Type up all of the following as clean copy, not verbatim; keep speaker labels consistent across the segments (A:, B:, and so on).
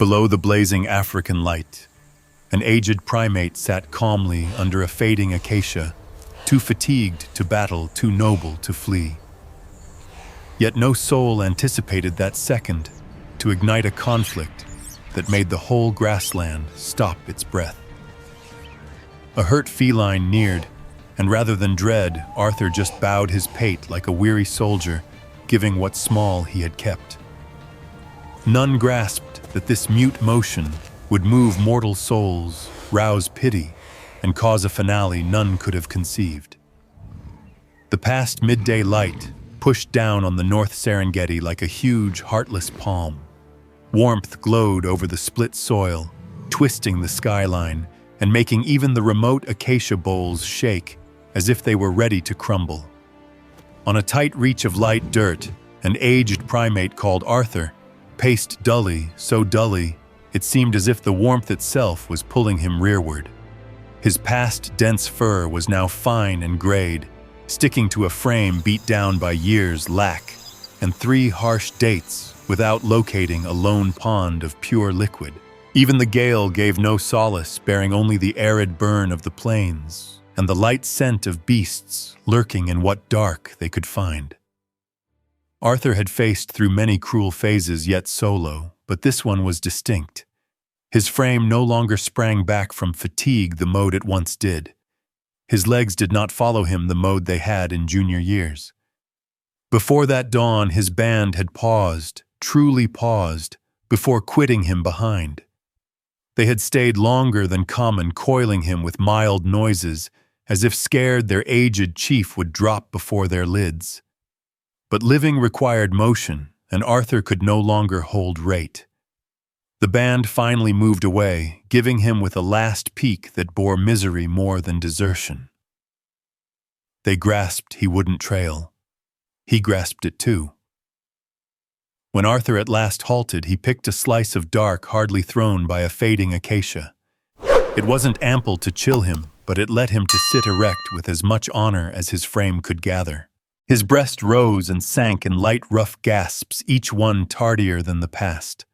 A: Below the blazing African light, an aged primate sat calmly under a fading acacia, too fatigued to battle, too noble to flee. Yet no soul anticipated that second to ignite a conflict that made the whole grassland stop its breath. A hurt feline neared, and rather than dread, Arthur just bowed his pate like a weary soldier, giving what small he had kept. None grasped that this mute motion would move mortal souls, rouse pity, and cause a finale none could have conceived. The past midday light pushed down on the North Serengeti like a huge, heartless palm. Warmth glowed over the split soil, twisting the skyline and making even the remote acacia boles shake as if they were ready to crumble. On a tight reach of light dirt, an aged primate called Arthur paced dully, so dully it seemed as if the warmth itself was pulling him rearward. His past dense fur was now fine and grayed, sticking to a frame beat down by years' lack, and 3 harsh dates without locating a lone pond of pure liquid. Even the gale gave no solace, bearing only the arid burn of the plains and the light scent of beasts lurking in what dark they could find. Arthur had faced through many cruel phases yet solo, but this one was distinct. His frame no longer sprang back from fatigue the mode it once did. His legs did not follow him the mode they had in junior years. Before that dawn, his band had paused, truly paused, before quitting him behind. They had stayed longer than common, coiling him with mild noises, as if scared their aged chief would drop before their lids. But living required motion, and Arthur could no longer hold rate. The band finally moved away, giving him with a last peak that bore misery more than desertion. They grasped he wouldn't trail. He grasped it too. When Arthur at last halted, he picked a slice of dark hardly thrown by a fading acacia. It wasn't ample to chill him, but it led him to sit erect with as much honor as his frame could gather. His breast rose and sank in light, rough gasps, each one tardier than the past.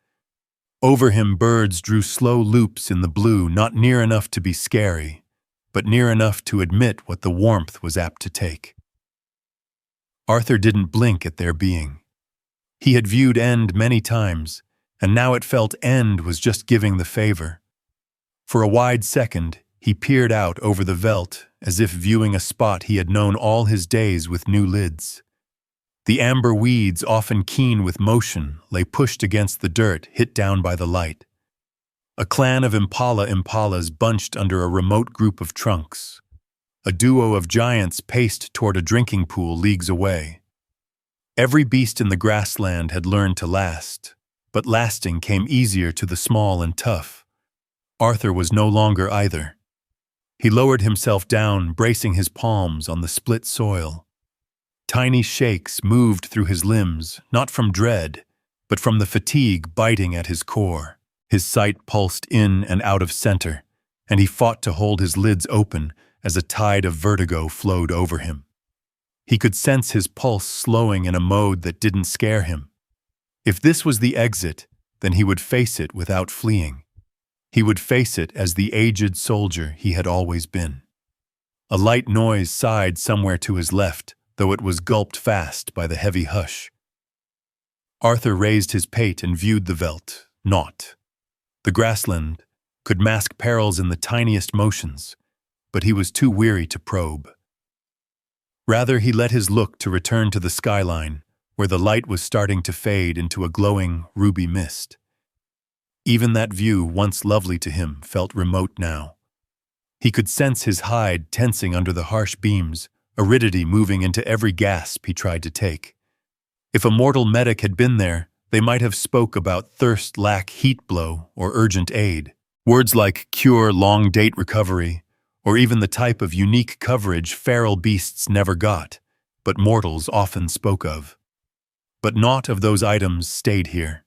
A: Over him birds drew slow loops in the blue, not near enough to be scary, but near enough to admit what the warmth was apt to take. Arthur didn't blink at their being. He had viewed end many times, and now it felt end was just giving the favor. For a wide second, he peered out over the veldt as if viewing a spot he had known all his days with new lids. The amber weeds, often keen with motion, lay pushed against the dirt, hit down by the light. A clan of impalas bunched under a remote group of trunks. A duo of giants paced toward a drinking pool leagues away. Every beast in the grassland had learned to last, but lasting came easier to the small and tough. Arthur was no longer either. He lowered himself down, bracing his palms on the split soil. Tiny shakes moved through his limbs, not from dread, but from the fatigue biting at his core. His sight pulsed in and out of center, and he fought to hold his lids open as a tide of vertigo flowed over him. He could sense his pulse slowing in a mode that didn't scare him. If this was the exit, then he would face it without fleeing. He would face it as the aged soldier he had always been. A light noise sighed somewhere to his left, though it was gulped fast by the heavy hush. Arthur raised his pate and viewed the veldt. Naught. The grassland could mask perils in the tiniest motions, but he was too weary to probe. Rather, he let his look to return to the skyline, where the light was starting to fade into a glowing, ruby mist. Even that view, once lovely to him, felt remote now. He could sense his hide tensing under the harsh beams, aridity moving into every gasp he tried to take. If a mortal medic had been there, they might have spoke about thirst, lack, heat blow, or urgent aid. Words like cure, long date recovery, or even the type of unique coverage feral beasts never got, but mortals often spoke of. But naught of those items stayed here.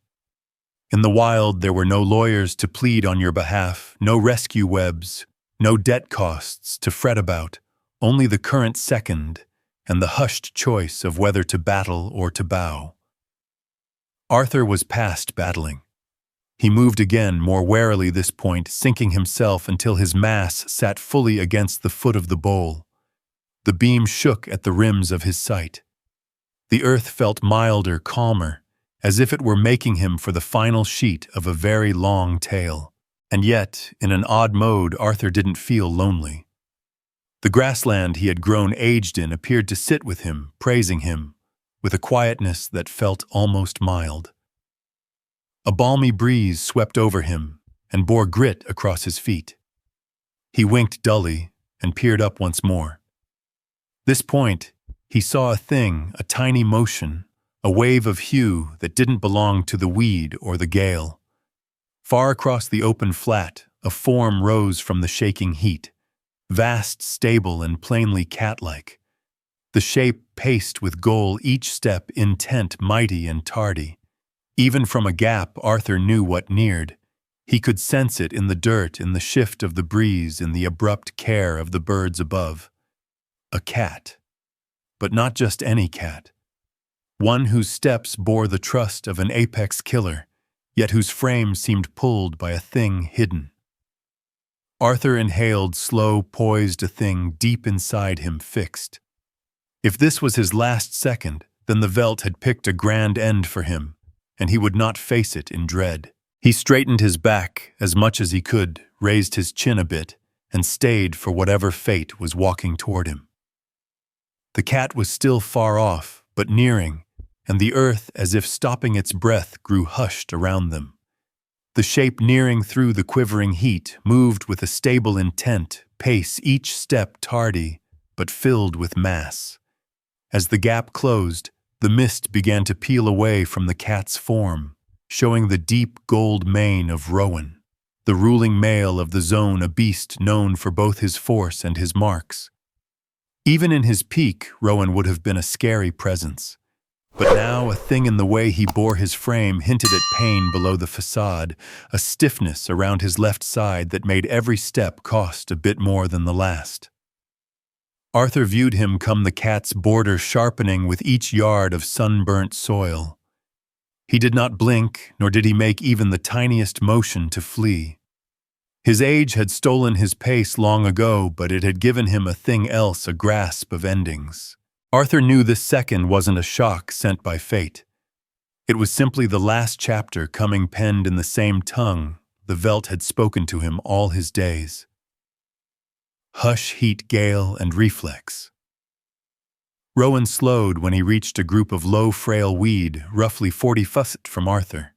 A: In the wild, there were no lawyers to plead on your behalf, no rescue webs, no debt costs to fret about, only the current second and the hushed choice of whether to battle or to bow. Arthur was past battling. He moved again, more warily this point, sinking himself until his mass sat fully against the foot of the bowl. The beam shook at the rims of his sight. The earth felt milder, calmer, as if it were making him for the final sheet of a very long tale. And yet, in an odd mode, Arthur didn't feel lonely. The grassland he had grown aged in appeared to sit with him, praising him, with a quietness that felt almost mild. A balmy breeze swept over him and bore grit across his feet. He winked dully and peered up once more. This point, he saw a thing, a tiny motion, a wave of hue that didn't belong to the weed or the gale. Far across the open flat, a form rose from the shaking heat, vast, stable, and plainly cat-like. The shape paced with goal, each step intent, mighty and tardy. Even from a gap, Arthur knew what neared. He could sense it in the dirt, in the shift of the breeze, in the abrupt care of the birds above. A cat. But not just any cat. One whose steps bore the trust of an apex killer, yet whose frame seemed pulled by a thing hidden. Arthur inhaled, slow, poised, a thing deep inside him, fixed. If this was his last second, then the veldt had picked a grand end for him, and he would not face it in dread. He straightened his back as much as he could, raised his chin a bit, and stayed for whatever fate was walking toward him. The cat was still far off, but nearing, and the earth, as if stopping its breath, grew hushed around them. The shape nearing through the quivering heat moved with a stable intent, pace, each step tardy, but filled with mass. As the gap closed, the mist began to peel away from the cat's form, showing the deep gold mane of Rowan, the ruling male of the zone, a beast known for both his force and his marks. Even in his peak, Rowan would have been a scary presence. But now a thing in the way he bore his frame hinted at pain below the facade, a stiffness around his left side that made every step cost a bit more than the last. Arthur viewed him come, the cat's border sharpening with each yard of sunburnt soil. He did not blink, nor did he make even the tiniest motion to flee. His age had stolen his pace long ago, but it had given him a thing else, a grasp of endings. Arthur knew this second wasn't a shock sent by fate. It was simply the last chapter coming, penned in the same tongue the veldt had spoken to him all his days. Hush, heat, gale, and reflex. Rowan slowed when he reached a group of low, frail weed, roughly 40 feet from Arthur.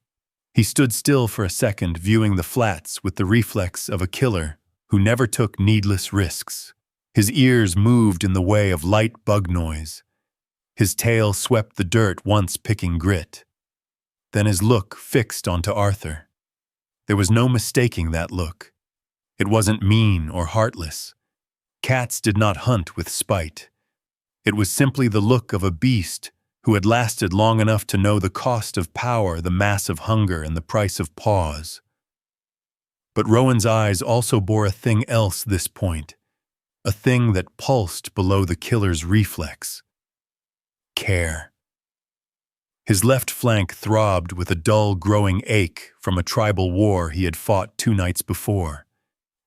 A: He stood still for a second, viewing the flats with the reflex of a killer who never took needless risks. His ears moved in the way of light bug noise. His tail swept the dirt, once picking grit. Then his look fixed onto Arthur. There was no mistaking that look. It wasn't mean or heartless. Cats did not hunt with spite. It was simply the look of a beast who had lasted long enough to know the cost of power, the mass of hunger, and the price of pause. But Rowan's eyes also bore a thing else this point, a thing that pulsed below the killer's reflex. Care. His left flank throbbed with a dull, growing ache from a tribal war he had fought 2 nights before.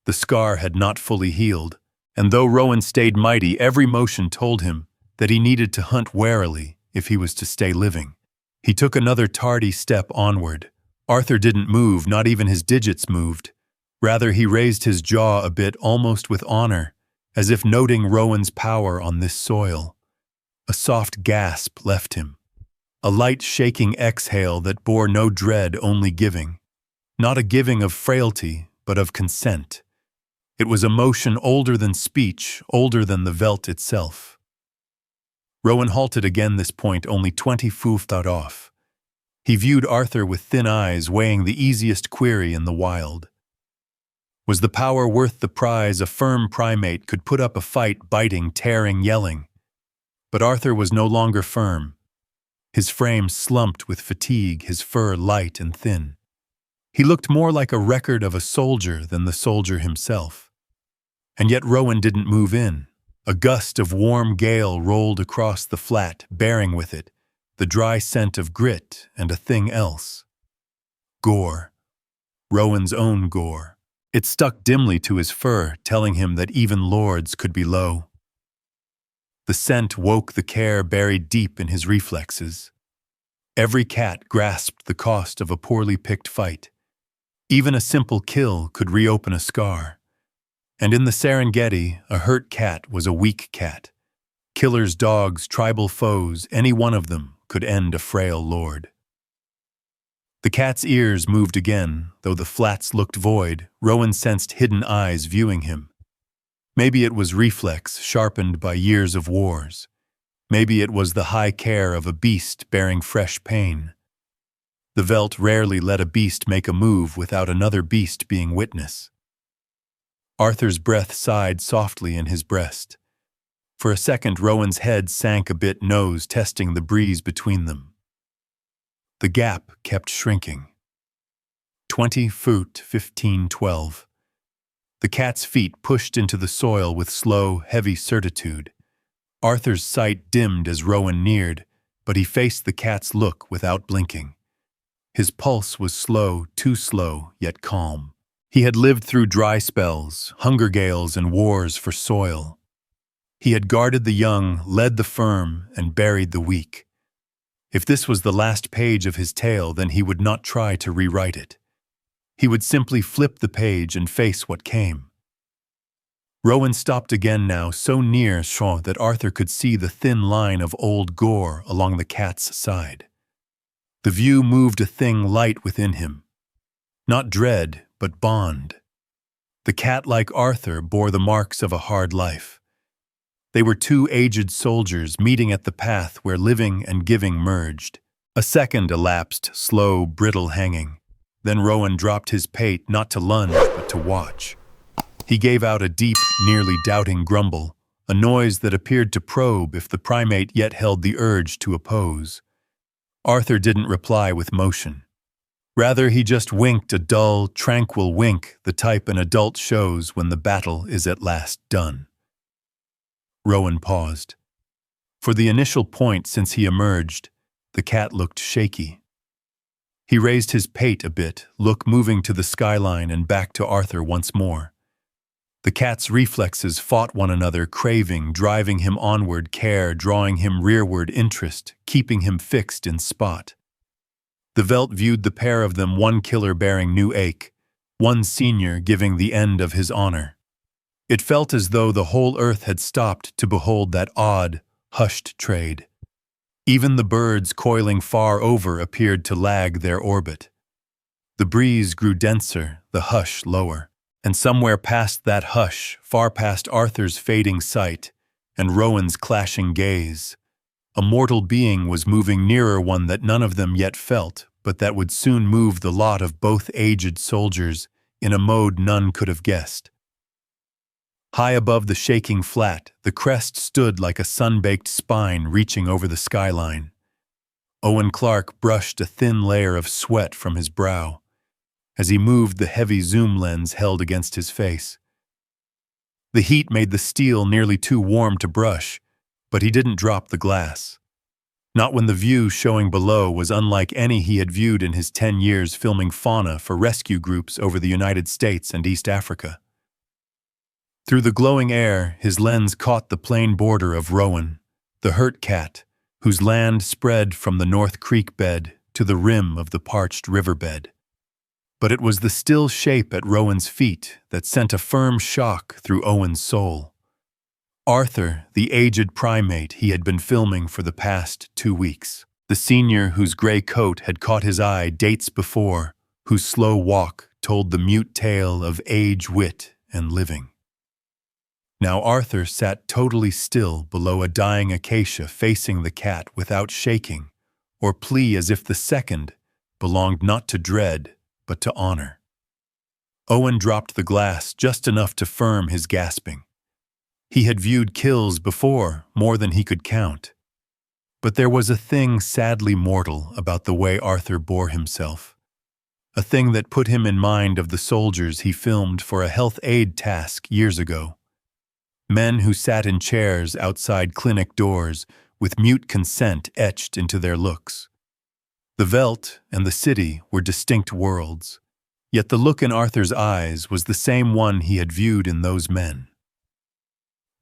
A: The scar had not fully healed, and though Rowan stayed mighty, every motion told him that he needed to hunt warily if he was to stay living. He took another tardy step onward. Arthur didn't move, not even his digits moved. Rather, he raised his jaw a bit, almost with honor, as if noting Rowan's power on this soil. A soft gasp left him. A light shaking exhale that bore no dread, only giving. Not a giving of frailty, but of consent. It was a motion older than speech, older than the veldt itself. Rowan halted again, this point only 20 feet off. He viewed Arthur with thin eyes, weighing the easiest query in the wild. Was the power worth the prize? A firm primate could put up a fight, biting, tearing, yelling. But Arthur was no longer firm. His frame slumped with fatigue, his fur light and thin. He looked more like a record of a soldier than the soldier himself. And yet Rowan didn't move in. A gust of warm gale rolled across the flat, bearing with it the dry scent of grit and a thing else. Gore. Rowan's own gore. It stuck dimly to his fur, telling him that even lords could be low. The scent woke the care buried deep in his reflexes. Every cat grasped the cost of a poorly picked fight. Even a simple kill could reopen a scar. And in the Serengeti, a hurt cat was a weak cat. Killers, dogs, tribal foes, any one of them could end a frail lord. The cat's ears moved again, though the flats looked void. Rowan sensed hidden eyes viewing him. Maybe it was reflex sharpened by years of wars. Maybe it was the high care of a beast bearing fresh pain. The Veld rarely let a beast make a move without another beast being witness. Arthur's breath sighed softly in his breast. For a second, Rowan's head sank a bit, nose testing the breeze between them. The gap kept shrinking. 20 foot, 15, 12. The cat's feet pushed into the soil with slow, heavy certitude. Arthur's sight dimmed as Rowan neared, but he faced the cat's look without blinking. His pulse was slow, too slow, yet calm. He had lived through dry spells, hunger gales, and wars for soil. He had guarded the young, led the firm, and buried the weak. If this was the last page of his tale, then he would not try to rewrite it. He would simply flip the page and face what came. Rowan stopped again now, so near Shaw that Arthur could see the thin line of old gore along the cat's side. The view moved a thing light within him. Not dread, but bond. The cat, like Arthur, bore the marks of a hard life. They were two aged soldiers meeting at the path where living and giving merged. A second elapsed, slow, brittle hanging. Then Rowan dropped his pate not to lunge, but to watch. He gave out a deep, nearly doubting grumble, a noise that appeared to probe if the primate yet held the urge to oppose. Arthur didn't reply with motion. Rather, he just winked a dull, tranquil wink, the type an adult shows when the battle is at last done. Rowan paused. For the initial point since he emerged, the cat looked shaky. He raised his pate a bit, look moving to the skyline and back to Arthur once more. The cat's reflexes fought one another, craving, driving him onward, care, drawing him rearward, interest, keeping him fixed in spot. The Veld viewed the pair of them, one killer bearing new ache, one senior giving the end of his honor. It felt as though the whole earth had stopped to behold that odd, hushed trade. Even the birds coiling far over appeared to lag their orbit. The breeze grew denser, the hush lower. And somewhere past that hush, far past Arthur's fading sight and Rowan's clashing gaze, a mortal being was moving nearer, one that none of them yet felt, but that would soon move the lot of both aged soldiers in a mode none could have guessed. High above the shaking flat, the crest stood like a sun-baked spine reaching over the skyline. Owen Clark brushed a thin layer of sweat from his brow as he moved the heavy zoom lens held against his face. The heat made the steel nearly too warm to brush, but he didn't drop the glass. Not when the view showing below was unlike any he had viewed in his 10 years filming fauna for rescue groups over the United States and East Africa. Through the glowing air, his lens caught the plain border of Rowan, the hurt cat, whose land spread from the North Creek bed to the rim of the parched riverbed. But it was the still shape at Rowan's feet that sent a firm shock through Owen's soul. Arthur, the aged primate he had been filming for the past 2 weeks. The senior whose gray coat had caught his eye dates before, whose slow walk told the mute tale of age, wit, and living. Now Arthur sat totally still below a dying acacia facing the cat without shaking or plea, as if the second belonged not to dread, but to honor. Owen dropped the glass just enough to firm his gasping. He had viewed kills before, more than he could count. But there was a thing sadly mortal about the way Arthur bore himself. A thing that put him in mind of the soldiers he filmed for a health aid task years ago. Men who sat in chairs outside clinic doors with mute consent etched into their looks. The Veld and the city were distinct worlds. Yet the look in Arthur's eyes was the same one he had viewed in those men.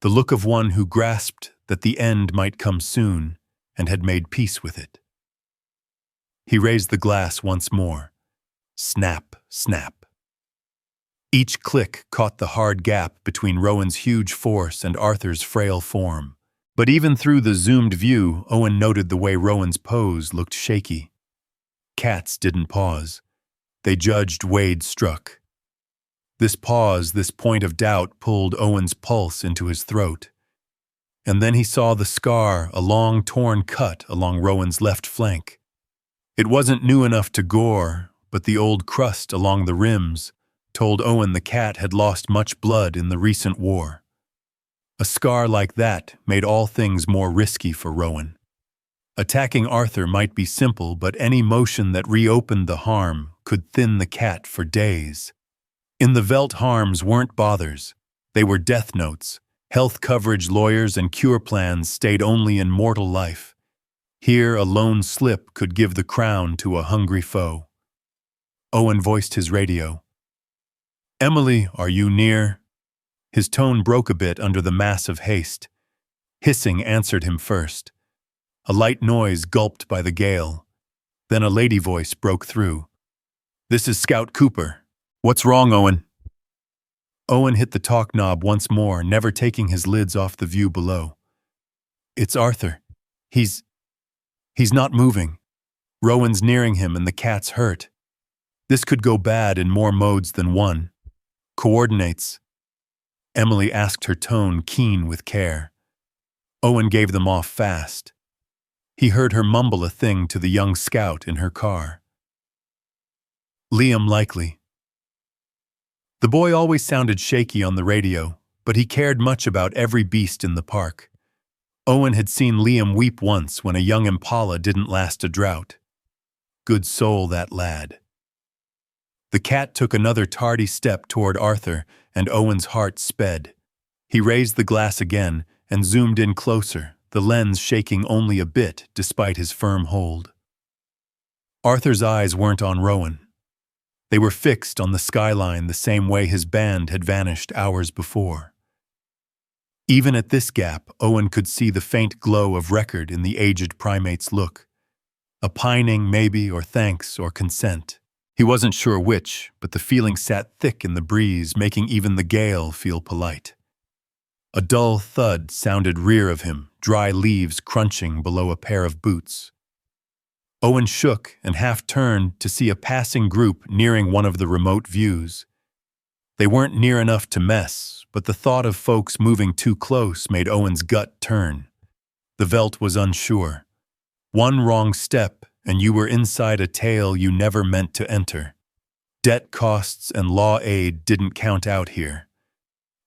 A: The look of one who grasped that the end might come soon and had made peace with it. He raised the glass once more. Snap, snap. Each click caught the hard gap between Rowan's huge force and Arthur's frail form. But even through the zoomed view, Owen noted the way Rowan's pose looked shaky. Cats didn't pause. They judged Wade struck. This pause, this point of doubt, pulled Owen's pulse into his throat. And then he saw the scar, a long torn cut along Rowan's left flank. It wasn't new enough to gore, but the old crust along the rims told Owen the cat had lost much blood in the recent war. A scar like that made all things more risky for Rowan. Attacking Arthur might be simple, but any motion that reopened the harm could thin the cat for days. In the veldt, harms weren't bothers. They were death notes. Health coverage lawyers and cure plans stayed only in mortal life. Here a lone slip could give the crown to a hungry foe. Owen voiced his radio. "Emily, are you near?" His tone broke a bit under the mass of haste. Hissing answered him first. A light noise gulped by the gale. Then a lady voice broke through. "This is Scout Cooper. What's wrong, Owen?" Owen hit the talk knob once more, never taking his lids off the view below. "It's Arthur. He's not moving. Rowan's nearing him and the cat's hurt. This could go bad in more modes than one. Coordinates." Emily asked, her tone keen with care. Owen gave them off fast. He heard her mumble a thing to the young scout in her car. "Liam likely." The boy always sounded shaky on the radio, but he cared much about every beast in the park. Owen had seen Liam weep once when a young impala didn't last a drought. Good soul, that lad. The cat took another tardy step toward Arthur, and Owen's heart sped. He raised the glass again and zoomed in closer, the lens shaking only a bit despite his firm hold. Arthur's eyes weren't on Rowan. They were fixed on the skyline the same way his band had vanished hours before. Even at this gap, Owen could see the faint glow of record in the aged primate's look. A pining, maybe, or thanks, or consent. He wasn't sure which, but the feeling sat thick in the breeze, making even the gale feel polite. A dull thud sounded rear of him, dry leaves crunching below a pair of boots. Owen shook and half-turned to see a passing group nearing one of the remote views. They weren't near enough to mess, but the thought of folks moving too close made Owen's gut turn. The veldt was unsure. One wrong step, and you were inside a tale you never meant to enter. Debt costs and law aid didn't count out here.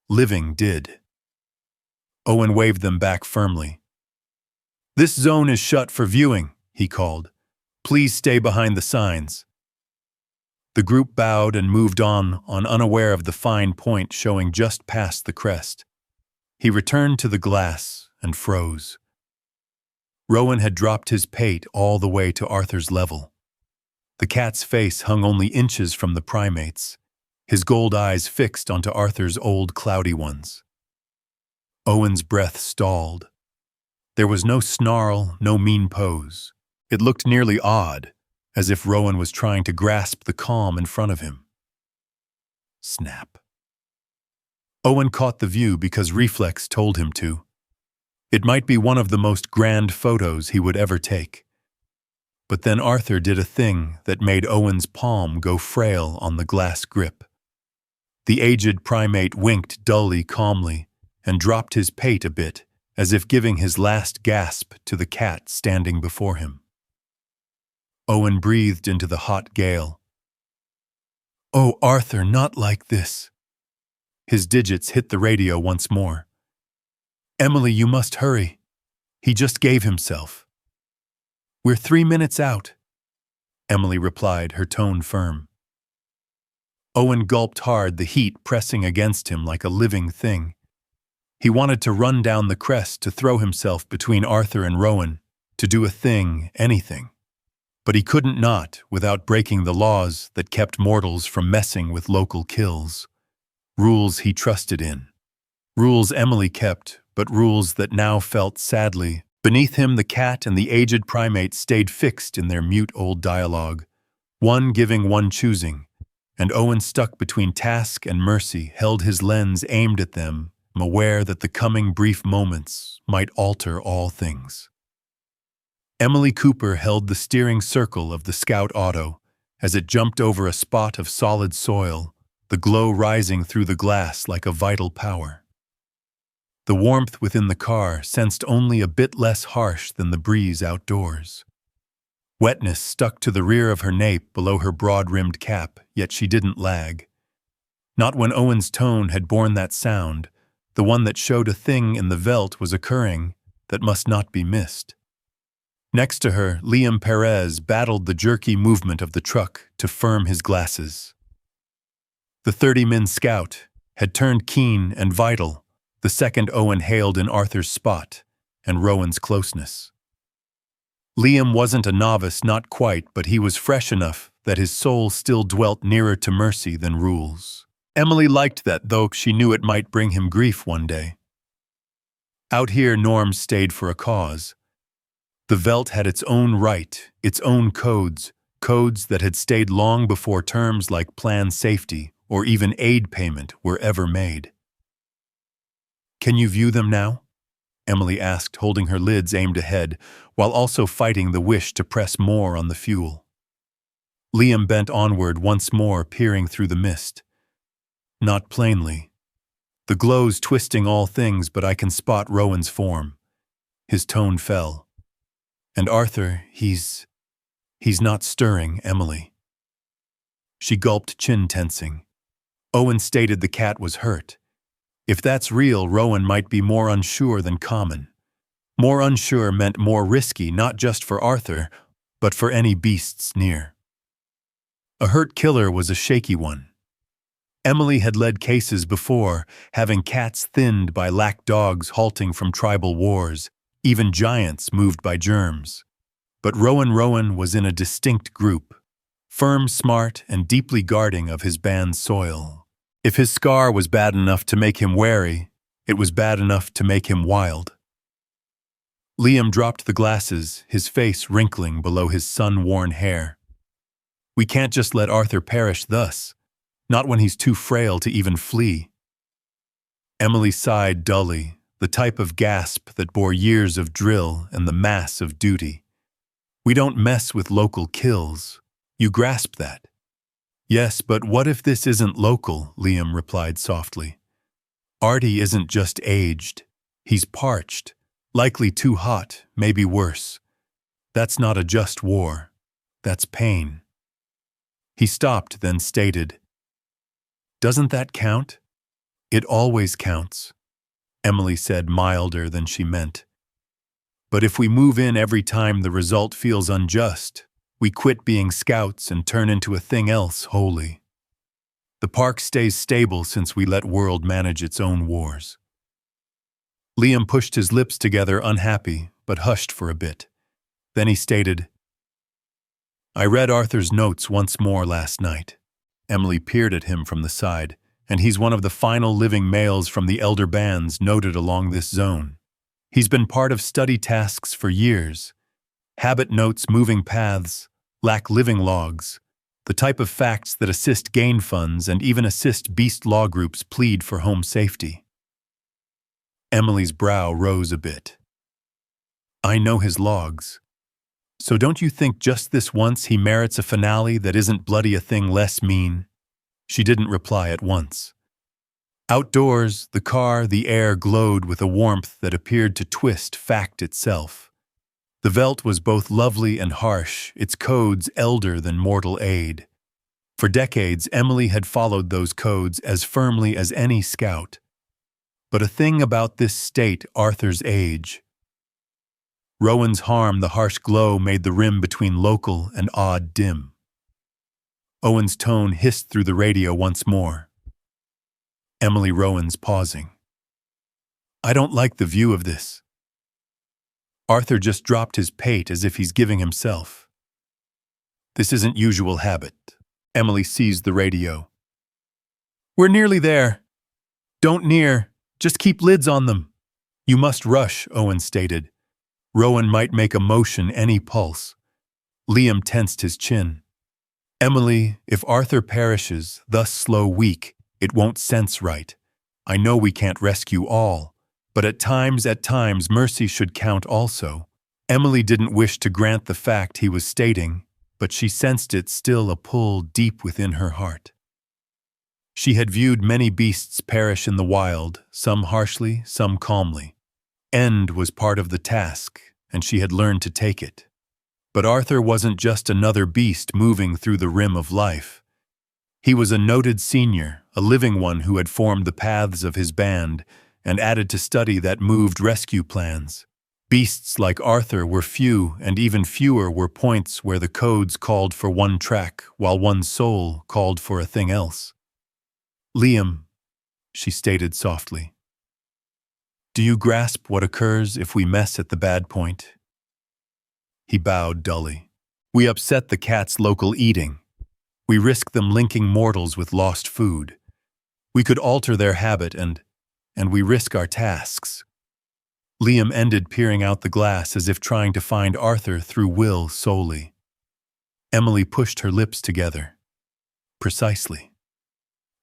A: Living did. Owen waved them back firmly. "This zone is shut for viewing," he called. "Please stay behind the signs." The group bowed and moved on, unaware of the fine point showing just past the crest. He returned to the glass and froze. Rowan had dropped his pate all the way to Arthur's level. The cat's face hung only inches from the primate's, his gold eyes fixed onto Arthur's old cloudy ones. Owen's breath stalled. There was no snarl, no mean pose. It looked nearly odd, as if Rowan was trying to grasp the calm in front of him. Snap. Owen caught the view because reflex told him to. It might be one of the most grand photos he would ever take. But then Arthur did a thing that made Owen's palm go frail on the glass grip. The aged primate winked dully, calmly, and dropped his pate a bit, as if giving his last gasp to the cat standing before him. Owen breathed into the hot gale. "Oh, Arthur, not like this." His digits hit the radio once more. "Emily, you must hurry. He just gave himself." "We're 3 minutes out," Emily replied, her tone firm. Owen gulped hard, the heat pressing against him like a living thing. He wanted to run down the crest, to throw himself between Arthur and Rowan, to do a thing, anything. But he couldn't not without breaking the laws that kept mortals from messing with local kills. Rules he trusted in. Rules Emily kept, but rules that now felt sadly. Beneath him, the cat and the aged primate stayed fixed in their mute old dialogue, one giving, one choosing, and Owen, stuck between task and mercy, held his lens aimed at them, aware that the coming brief moments might alter all things. Emily Cooper held the steering circle of the Scout Auto as it jumped over a spot of solid soil, the glow rising through the glass like a vital power. The warmth within the car sensed only a bit less harsh than the breeze outdoors. Wetness stuck to the rear of her nape below her broad-rimmed cap, yet she didn't lag. Not when Owen's tone had borne that sound, the one that showed a thing in the veldt was occurring that must not be missed. Next to her, Liam Perez battled the jerky movement of the truck to firm his glasses. The 30-min Scout had turned keen and vital, the second Owen hailed in Arthur's spot and Rowan's closeness. Liam wasn't a novice, not quite, but he was fresh enough that his soul still dwelt nearer to mercy than rules. Emily liked that, though she knew it might bring him grief one day. Out here, norms stayed for a cause. The veldt had its own right, its own codes that had stayed long before terms like plan safety or even aid payment were ever made. "Can you view them now?" Emily asked, holding her lids aimed ahead, while also fighting the wish to press more on the fuel. Liam bent onward once more, peering through the mist. "Not plainly. The glow's twisting all things, but I can spot Rowan's form." His tone fell. "And Arthur, he's not stirring, Emily." She gulped, chin tensing. Owen stated the cat was hurt. If that's real, Rowan might be more unsure than common. More unsure meant more risky, not just for Arthur, but for any beasts near. A hurt killer was a shaky one. Emily had led cases before, having cats thinned by lack dogs halting from tribal wars, even giants moved by germs. But Rowan was in a distinct group, firm, smart, and deeply guarding of his band's soil. If his scar was bad enough to make him wary, it was bad enough to make him wild. Liam dropped the glasses, his face wrinkling below his sun-worn hair. "We can't just let Arthur perish thus, not when he's too frail to even flee." Emily sighed dully, the type of gasp that bore years of drill and the mass of duty. "We don't mess with local kills. You grasp that?" "Yes, but what if this isn't local?" Liam replied softly. "Artie isn't just aged. He's parched, likely too hot, maybe worse. That's not a just war. That's pain." He stopped, then stated, "Doesn't that count?" "It always counts," Emily said, milder than she meant. "But if we move in every time the result feels unjust, we quit being scouts and turn into a thing else wholly. The park stays stable since we let world manage its own wars." Liam pushed his lips together, unhappy, but hushed for a bit. Then he stated, "I read Arthur's notes once more last night." Emily peered at him from the side, "and he's one of the final living males from the elder bands noted along this zone. He's been part of study tasks for years. Habit notes, moving paths, lack living logs, the type of facts that assist gain funds and even assist beast law groups plead for home safety." Emily's brow rose a bit. "I know his logs. So don't you think just this once he merits a finale that isn't bloody a thing less mean?" She didn't reply at once. Outdoors, the car, the air glowed with a warmth that appeared to twist fact itself. The veldt was both lovely and harsh, its codes elder than mortal aid. For decades, Emily had followed those codes as firmly as any scout. But a thing about this state, Arthur's age. Rowan's harm, the harsh glow made the rim between local and odd dim. Owen's tone hissed through the radio once more. Emily Rowan's pausing. "I don't like the view of this." Arthur just dropped his pate as if he's giving himself. This isn't usual habit. Emily seized the radio. We're nearly there. Don't near. Just keep lids on them. You must rush, Owen stated. Rowan might make a motion any pulse. Liam tensed his chin. Emily, if Arthur perishes, thus slow weak, it won't sense right. I know we can't rescue all, but at times, mercy should count also. Emily didn't wish to grant the fact he was stating, but she sensed it still a pull deep within her heart. She had viewed many beasts perish in the wild, some harshly, some calmly. End was part of the task, and she had learned to take it. But Arthur wasn't just another beast moving through the rim of life. He was a noted senior, a living one who had formed the paths of his band and added to study that moved rescue plans. Beasts like Arthur were few, and even fewer were points where the codes called for one track, while one soul called for a thing else. Liam, she stated softly, do you grasp what occurs if we mess at the bad point? He bowed dully. We upset the cat's local eating. We risk them linking mortals with lost food. We could alter their habit and we risk our tasks. Liam ended peering out the glass as if trying to find Arthur through will solely. Emily pushed her lips together. Precisely.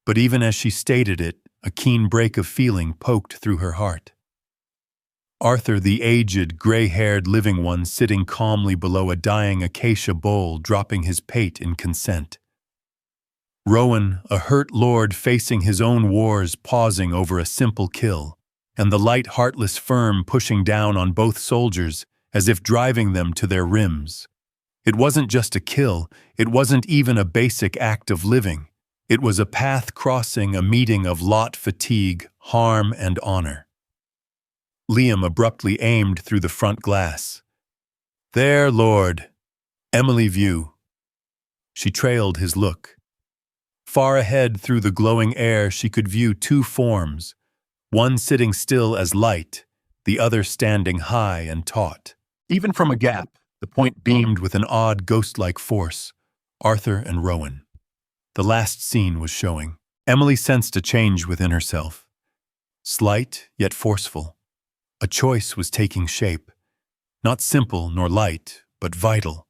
A: But even as she stated it, a keen break of feeling poked through her heart. Arthur, the aged, gray-haired living one sitting calmly below a dying acacia bowl, dropping his pate in consent. Rowan, a hurt lord facing his own wars, pausing over a simple kill, and the light, heartless firm pushing down on both soldiers as if driving them to their rims. It wasn't just a kill, it wasn't even a basic act of living. It was a path crossing, a meeting of lot, fatigue, harm, and honor. Liam abruptly aimed through the front glass. There, Lord. Emily view. She trailed his look. Far ahead through the glowing air she could view two forms, one sitting still as light, the other standing high and taut. Even from a gap, the point beamed with an odd ghost-like force. Arthur and Rowan. The last scene was showing. Emily sensed a change within herself. Slight, yet forceful. A choice was taking shape. Not simple nor light, but vital.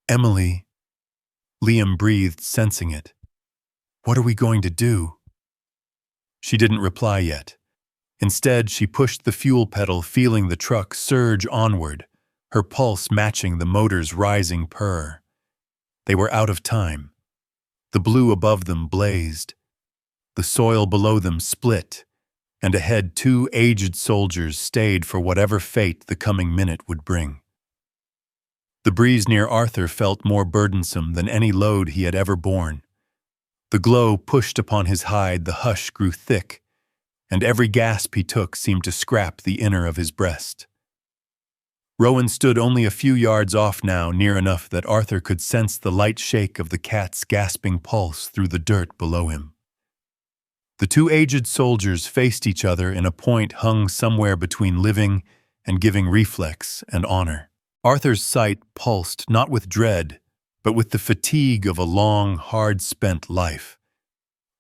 A: Emily, Liam breathed, sensing it. What are we going to do? She didn't reply yet. Instead, she pushed the fuel pedal, feeling the truck surge onward, her pulse matching the motor's rising purr. They were out of time. The blue above them blazed. The soil below them split, and ahead 2 aged soldiers stayed for whatever fate the coming minute would bring. The breeze near Arthur felt more burdensome than any load he had ever borne. The glow pushed upon his hide, the hush grew thick, and every gasp he took seemed to scrap the inner of his breast. Rowan stood only a few yards off now, near enough that Arthur could sense the light shake of the cat's gasping pulse through the dirt below him. The 2 aged soldiers faced each other in a point hung somewhere between living and giving reflex and honor. Arthur's sight pulsed not with dread, but with the fatigue of a long, hard-spent life.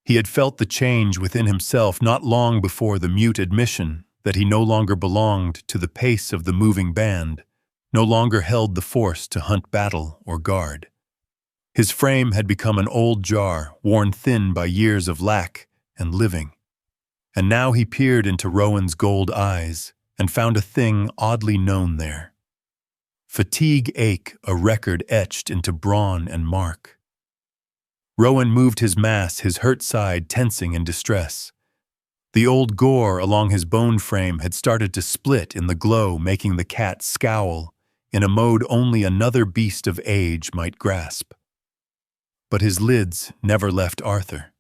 A: He had felt the change within himself not long before the mute admission that he no longer belonged to the pace of the moving band, no longer held the force to hunt battle or guard. His frame had become an old jar, worn thin by years of lack and living. And now he peered into Rowan's gold eyes and found a thing oddly known there. Fatigue ache, a record etched into brawn and mark. Rowan moved his mass, his hurt side tensing in distress. The old gore along his bone frame had started to split in the glow, making the cat scowl in a mode only another beast of age might grasp. But his lids never left Arthur.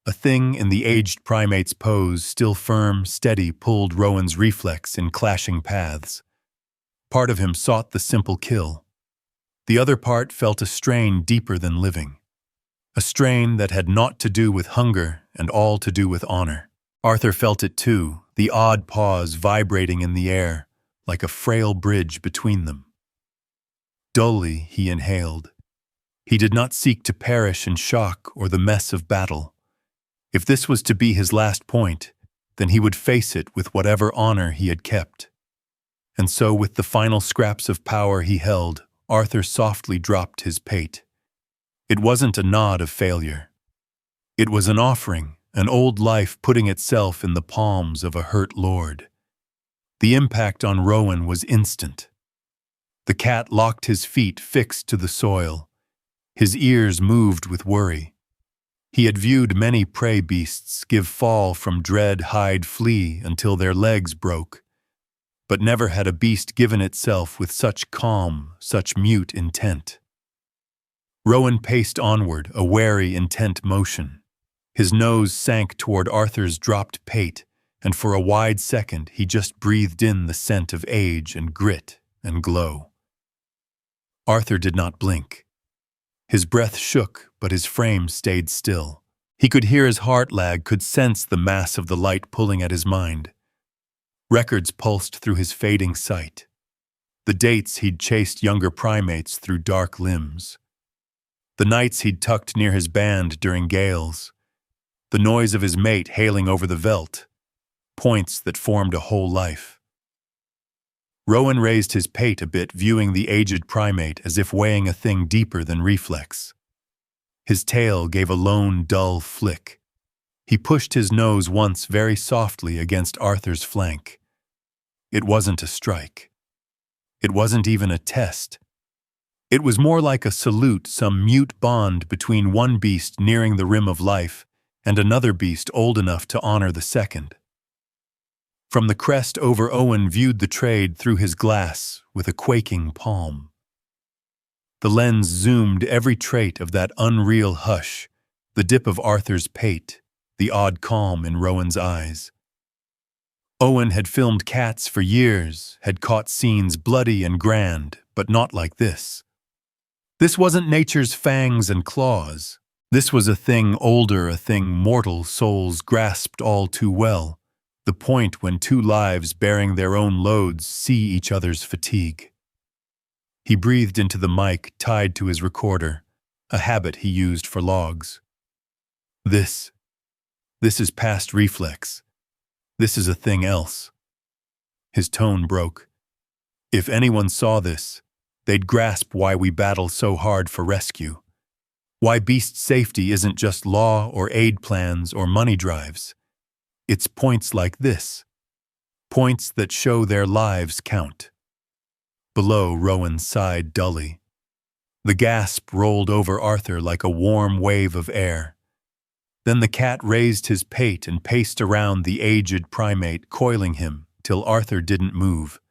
A: A thing in the aged primate's pose, still firm, steady, pulled Rowan's reflex in clashing paths. Part of him sought the simple kill. The other part felt a strain deeper than living. A strain that had naught to do with hunger and all to do with honor. Arthur felt it too, the odd pause vibrating in the air, like a frail bridge between them. Dully he inhaled, He did not seek to perish in shock or the mess of battle. If this was to be his last point, then he would face it with whatever honor he had kept. And so, with the final scraps of power he held, Arthur softly dropped his pate. It wasn't a nod of failure. It was an offering, an old life putting itself in the palms of a hurt lord. The impact on Rowan was instant. The cat locked his feet fixed to the soil. His ears moved with worry. He had viewed many prey beasts give fall from dread hide flee until their legs broke, but never had a beast given itself with such calm, such mute intent. Rowan paced onward, a wary, intent motion. His nose sank toward Arthur's dropped pate, and for a wide second he just breathed in the scent of age and grit and glow. Arthur did not blink. His breath shook, but his frame stayed still. He could hear his heart lag, could sense the mass of the light pulling at his mind. Records pulsed through his fading sight. The dates he'd chased younger primates through dark limbs. The nights he'd tucked near his band during gales. The noise of his mate hailing over the veldt. Points that formed a whole life. Rowan raised his pate a bit, viewing the aged primate as if weighing a thing deeper than reflex. His tail gave a lone, dull flick. He pushed his nose once very softly against Arthur's flank. It wasn't a strike. It wasn't even a test. It was more like a salute, some mute bond between one beast nearing the rim of life and another beast old enough to honor the second. From the crest over, Owen viewed the trade through his glass with a quaking palm. The lens zoomed every trait of that unreal hush, the dip of Arthur's pate, the odd calm in Rowan's eyes. Owen had filmed cats for years, had caught scenes bloody and grand, but not like this. This wasn't nature's fangs and claws. This was a thing older, a thing mortal souls grasped all too well, the point when two lives bearing their own loads see each other's fatigue. He breathed into the mic tied to his recorder, a habit he used for logs. This is past reflex. This is a thing else. His tone broke. If anyone saw this, they'd grasp why we battle so hard for rescue. Why beast safety isn't just law or aid plans or money drives. It's points like this. Points that show their lives count. Below, Rowan sighed dully. The gasp rolled over Arthur like a warm wave of air. Then the cat raised his pate and paced around the aged primate, coiling him till Arthur didn't move.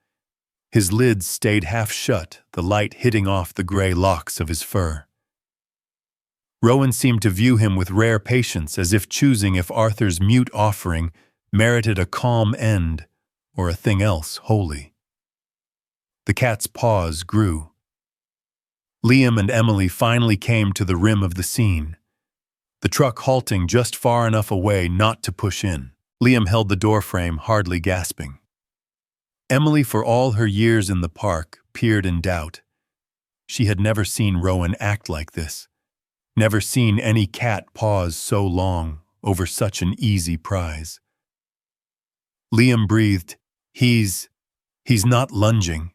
A: His lids stayed half shut, the light hitting off the gray locks of his fur. Rowan seemed to view him with rare patience, as if choosing if Arthur's mute offering merited a calm end or a thing else wholly. The cat's pause grew. Liam and Emily finally came to the rim of the scene, the truck halting just far enough away not to push in. Liam held the doorframe, hardly gasping. Emily, for all her years in the park, peered in doubt. She had never seen Rowan act like this, never seen any cat pause so long over such an easy prize. Liam breathed, He's not lunging.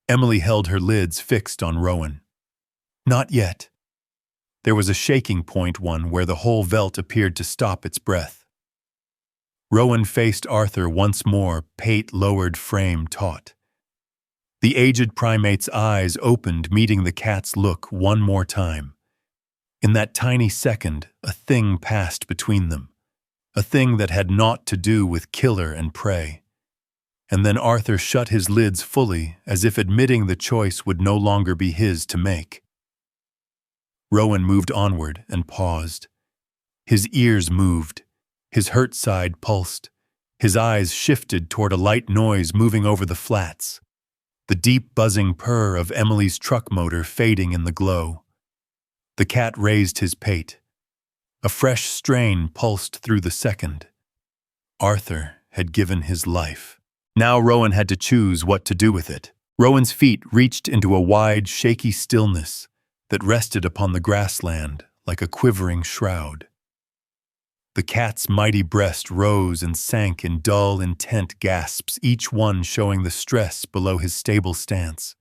A: Emily held her lids fixed on Rowan. Not yet. There was a shaking point, one where the whole veldt appeared to stop its breath. Rowan faced Arthur once more, pate lowered, frame taut. The aged primate's eyes opened, meeting the cat's look one more time. In that tiny second, a thing passed between them, a thing that had naught to do with killer and prey. And then Arthur shut his lids fully, as if admitting the choice would no longer be his to make. Rowan moved onward and paused. His ears moved. His hurt side pulsed. His eyes shifted toward a light noise moving over the flats, the deep buzzing purr of Emily's truck motor fading in the glow. The cat raised his pate. A fresh strain pulsed through the second. Arthur had given his life. Now Rowan had to choose what to do with it. Rowan's feet reached into a wide, shaky stillness, that rested upon the grassland like a quivering shroud. The cat's mighty breast rose and sank in dull, intent gasps, each one showing the stress below his stable stance.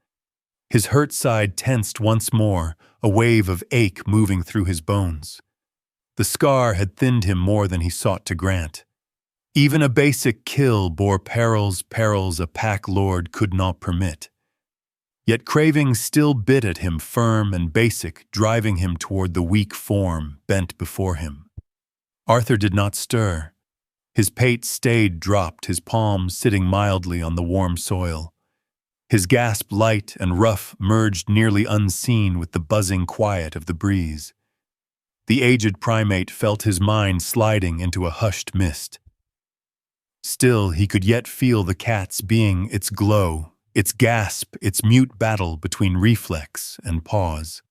A: His hurt side tensed once more, a wave of ache moving through his bones. The scar had thinned him more than he sought to grant. Even a basic kill bore perils a pack lord could not permit. Yet craving still bit at him firm and basic, driving him toward the weak form bent before him. Arthur did not stir. His pate stayed dropped, his palms sitting mildly on the warm soil. His gasp light and rough merged nearly unseen with the buzzing quiet of the breeze. The aged primate felt his mind sliding into a hushed mist. Still, he could yet feel the cat's being, its glow, its gasp, its mute battle between reflex and pause.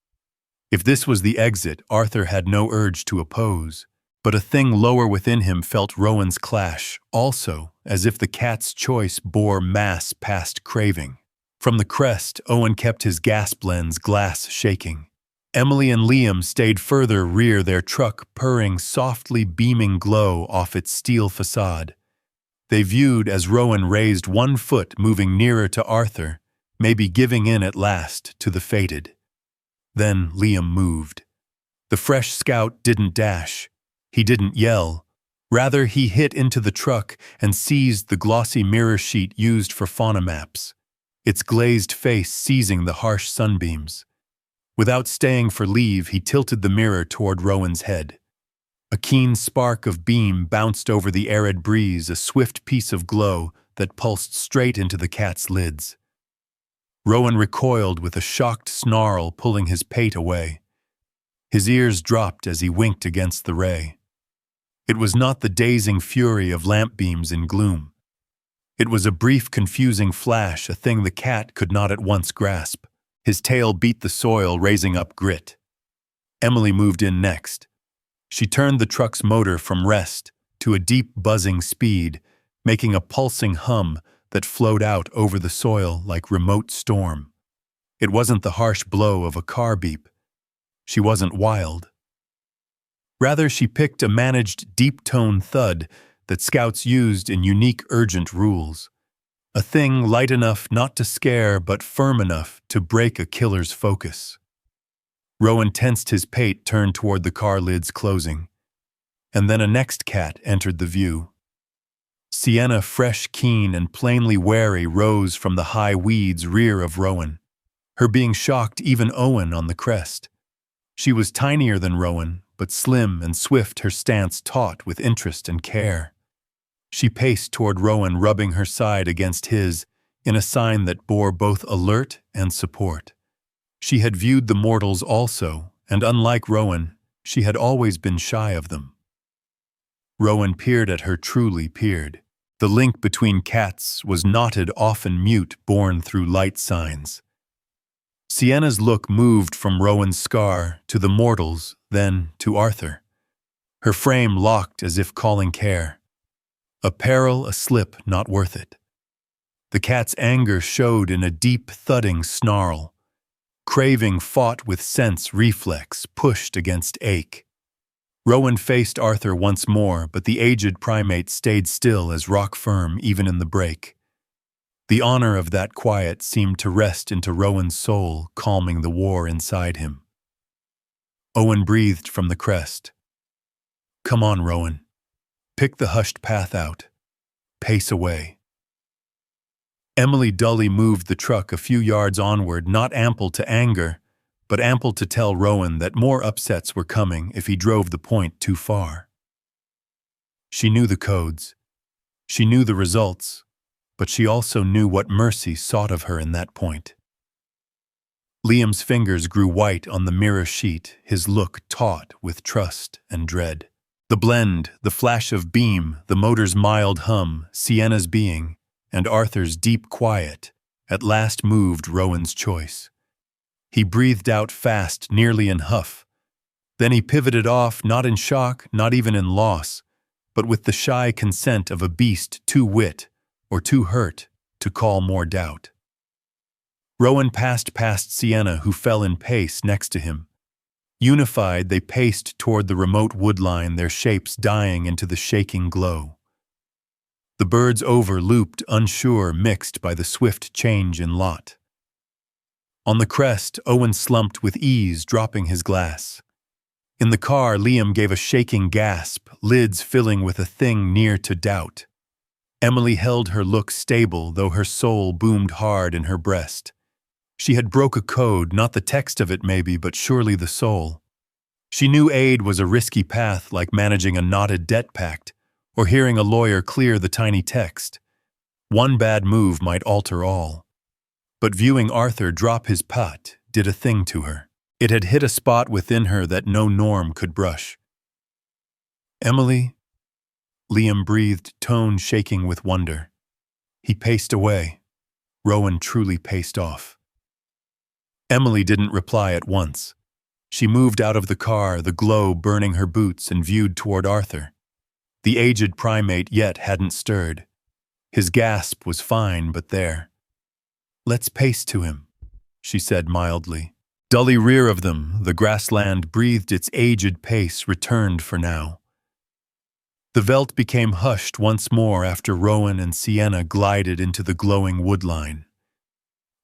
A: If this was the exit, Arthur had no urge to oppose. But a thing lower within him felt Rowan's clash, also, as if the cat's choice bore mass past craving. From the crest, Owen kept his gasp lens glass shaking. Emily and Liam stayed further rear, their truck purring softly, beaming glow off its steel facade. They viewed as Rowan raised one foot, moving nearer to Arthur, maybe giving in at last to the fated. Then Liam moved. The fresh scout didn't dash. He didn't yell. Rather, he hit into the truck and seized the glossy mirror sheet used for fauna maps, its glazed face seizing the harsh sunbeams. Without staying for leave, he tilted the mirror toward Rowan's head. A keen spark of beam bounced over the arid breeze, a swift piece of glow that pulsed straight into the cat's lids. Rowan recoiled with a shocked snarl, pulling his pate away. His ears dropped as he winked against the ray. It was not the dazing fury of lamp beams in gloom. It was a brief, confusing flash, a thing the cat could not at once grasp. His tail beat the soil, raising up grit. Emily moved in next. She turned the truck's motor from rest to a deep, buzzing speed, making a pulsing hum that flowed out over the soil like remote storm. It wasn't the harsh blow of a car beep. She wasn't wild. Rather, she picked a managed deep-tone thud that scouts used in unique urgent rules. A thing light enough not to scare, but firm enough to break a killer's focus. Rowan tensed his pate, turned toward the car lids closing. And then a next cat entered the view. Sienna, fresh, keen, and plainly wary, rose from the high weeds rear of Rowan, her being shocked even Owen on the crest. She was tinier than Rowan, but slim and swift, her stance taut with interest and care. She paced toward Rowan, rubbing her side against his, in a sign that bore both alert and support. She had viewed the mortals also, and unlike Rowan, she had always been shy of them. Rowan peered at her, truly peered. The link between cats was knotted, often mute, born through light signs. Sienna's look moved from Rowan's scar to the mortals, then to Arthur. Her frame locked as if calling care. A peril, a slip, not worth it. The cat's anger showed in a deep, thudding snarl. Craving fought with sense reflex, pushed against ache. Rowan faced Arthur once more, but the aged primate stayed still as rock firm even in the break. The honor of that quiet seemed to rest into Rowan's soul, calming the war inside him. Owen breathed from the crest. "Come on, Rowan. Pick the hushed path out. Pace away." Emily dully moved the truck a few yards onward, not ample to anger, but ample to tell Rowan that more upsets were coming if he drove the point too far. She knew the codes. She knew the results, but she also knew what mercy sought of her in that point. Liam's fingers grew white on the mirror sheet, his look taut with trust and dread. The blend, the flash of beam, the motor's mild hum, Sienna's being, and Arthur's deep quiet, at last moved Rowan's choice. He breathed out fast, nearly in huff. Then he pivoted off, not in shock, not even in loss, but with the shy consent of a beast too wit or too hurt to call more doubt. Rowan passed past Sienna, who fell in pace next to him. Unified, they paced toward the remote woodline, their shapes dying into the shaking glow. The birds over looped, unsure, mixed by the swift change in lot. On the crest, Owen slumped with ease, dropping his glass. In the car, Liam gave a shaking gasp, lids filling with a thing near to doubt. Emily held her look stable, though her soul boomed hard in her breast. She had broke a code, not the text of it maybe, but surely the soul. She knew aid was a risky path, like managing a knotted debt pact, or hearing a lawyer clear the tiny text. One bad move might alter all. But viewing Arthur drop his putt did a thing to her. It had hit a spot within her that no norm could brush. "Emily?" Liam breathed, tone shaking with wonder. He paced away. Rowan truly paced off. Emily didn't reply at once. She moved out of the car, the glow burning her boots, and viewed toward Arthur. The aged primate yet hadn't stirred. His gasp was fine, but there. "Let's pace to him," she said mildly. Dully rear of them, the grassland breathed its aged pace, returned for now. The veldt became hushed once more after Rowan and Sienna glided into the glowing woodline.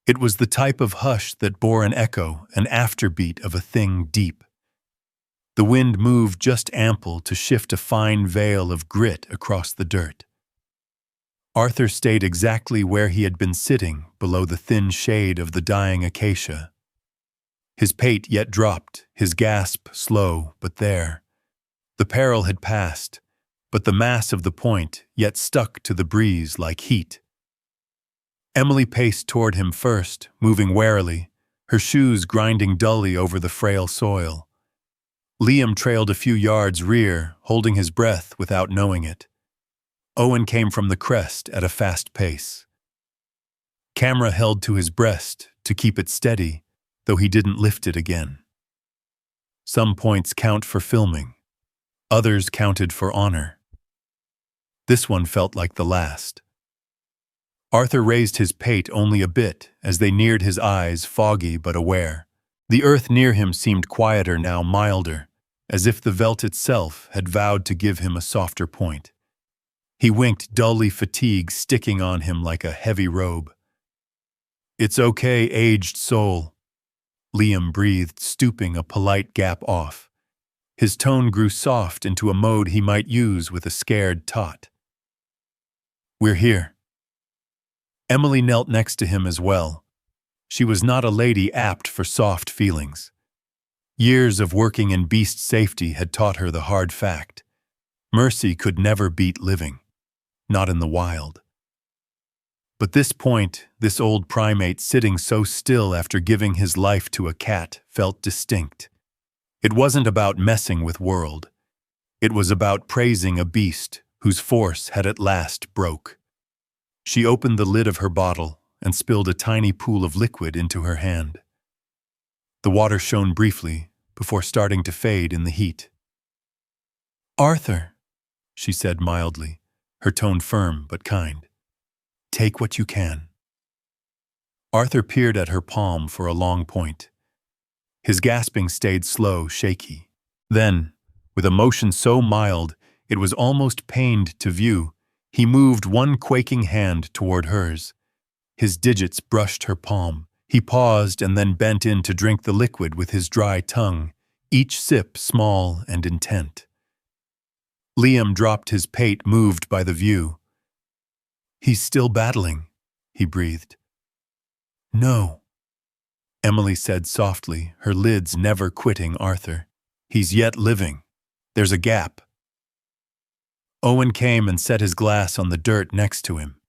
A: It was the type of hush that bore an echo, an afterbeat of a thing deep. The wind moved just ample to shift a fine veil of grit across the dirt. Arthur stayed exactly where he had been sitting, below the thin shade of the dying acacia. His pate yet dropped, his gasp slow, but there. The peril had passed, but the mass of the point yet stuck to the breeze like heat. Emily paced toward him first, moving warily, her shoes grinding dully over the frail soil. Liam trailed a few yards rear, holding his breath without knowing it. Owen came from the crest at a fast pace. Camera held to his breast to keep it steady, though he didn't lift it again. Some points count for filming. Others counted for honor. This one felt like the last. Arthur raised his pate only a bit as they neared his eyes, foggy but aware. The earth near him seemed quieter now, milder, as if the veldt itself had vowed to give him a softer point. He winked, dully, fatigue sticking on him like a heavy robe. "It's okay, aged soul," Liam breathed, stooping a polite gap off. His tone grew soft into a mode he might use with a scared tot. "We're here." Emily knelt next to him as well. She was not a lady apt for soft feelings. Years of working in beast safety had taught her the hard fact. Mercy could never beat living, not in the wild. But this point, this old primate sitting so still after giving his life to a cat, felt distinct. It wasn't about messing with world. It was about praising a beast whose force had at last broke. She opened the lid of her bottle and spilled a tiny pool of liquid into her hand. The water shone briefly before starting to fade in the heat. "Arthur," she said mildly, her tone firm but kind. "Take what you can." Arthur peered at her palm for a long point. His gasping stayed slow, shaky. Then, with a motion so mild it was almost pained to view, he moved one quaking hand toward hers. His digits brushed her palm. He paused and then bent in to drink the liquid with his dry tongue, each sip small and intent. Liam dropped his pate, moved by the view. "He's still battling," he breathed. "No," Emily said softly, her lids never quitting Arthur. "He's yet living. There's a gap." Owen came and set his glass on the dirt next to him.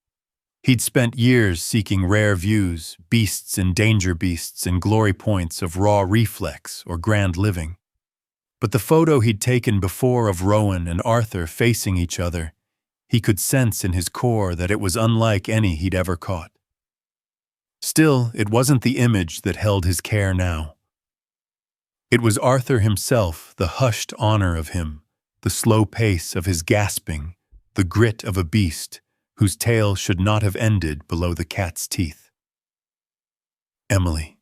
A: He'd spent years seeking rare views, beasts and danger beasts and glory points of raw reflex or grand living. But the photo he'd taken before of Rowan and Arthur facing each other, he could sense in his core that it was unlike any he'd ever caught. Still, it wasn't the image that held his care now. It was Arthur himself, the hushed honor of him, the slow pace of his gasping, the grit of a beast whose tail should not have ended below the cat's teeth. Emily,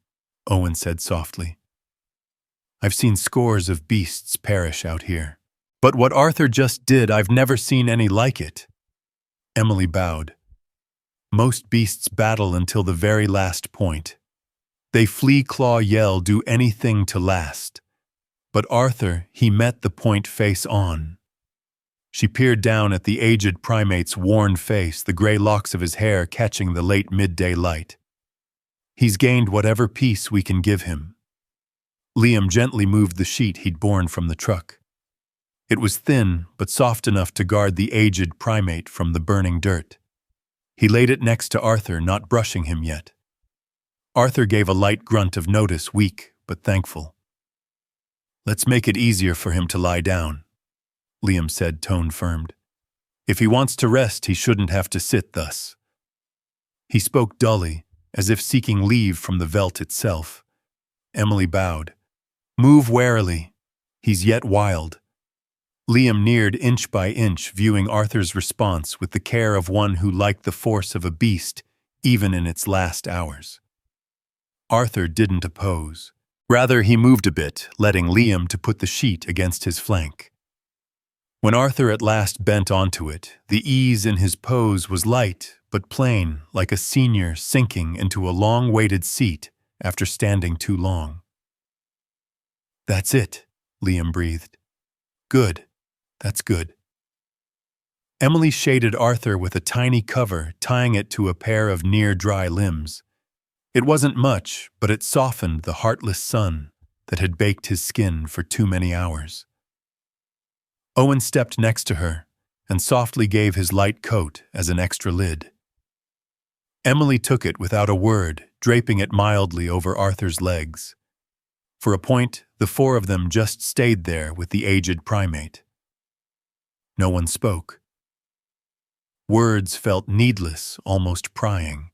A: Owen said softly. I've seen scores of beasts perish out here. But what Arthur just did, I've never seen any like it. Emily bowed. Most beasts battle until the very last point. They flee, claw, yell, do anything to last. But Arthur, he met the point face on. She peered down at the aged primate's worn face, the gray locks of his hair catching the late midday light. He's gained whatever peace we can give him. Liam gently moved the sheet he'd borne from the truck. It was thin, but soft enough to guard the aged primate from the burning dirt. He laid it next to Arthur, not brushing him yet. Arthur gave a light grunt of notice, weak but thankful. Let's make it easier for him to lie down, Liam said, tone firmed. If he wants to rest, he shouldn't have to sit thus. He spoke dully, as if seeking leave from the veldt itself. Emily bowed. Move warily. He's yet wild. Liam neared inch by inch, viewing Arthur's response with the care of one who liked the force of a beast, even in its last hours. Arthur didn't oppose. Rather, he moved a bit, letting Liam to put the sheet against his flank. When Arthur at last bent onto it, the ease in his pose was light but plain, like a senior sinking into a long-weighted seat after standing too long. That's it, Liam breathed. Good. That's good. Emily shaded Arthur with a tiny cover, tying it to a pair of near-dry limbs. It wasn't much, but it softened the heartless sun that had baked his skin for too many hours. Owen stepped next to her and softly gave his light coat as an extra lid. Emily took it without a word, draping it mildly over Arthur's legs. For a point, the four of them just stayed there with the aged primate. No one spoke. Words felt needless, almost prying.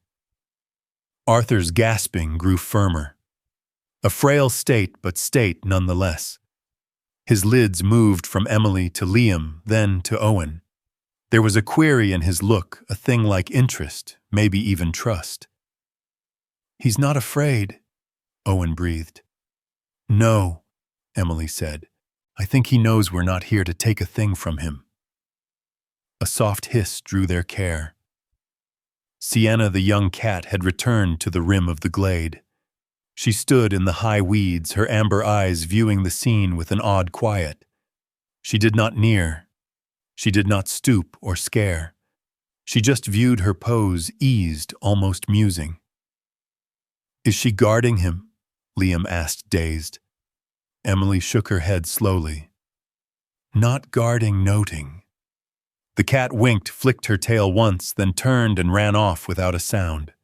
A: Arthur's gasping grew firmer. A frail state, but state nonetheless. His lids moved from Emily to Liam, then to Owen. There was a query in his look, a thing like interest, maybe even trust. He's not afraid, Owen breathed. No, Emily said. I think he knows we're not here to take a thing from him. A soft hiss drew their care. Sienna, the young cat, had returned to the rim of the glade. She stood in the high weeds, her amber eyes viewing the scene with an odd quiet. She did not near. She did not stoop or scare. She just viewed her pose, eased, almost musing. Is she guarding him? Liam asked, dazed. Emily shook her head slowly. Not guarding, noting. The cat winked, flicked her tail once, then turned and ran off without a sound.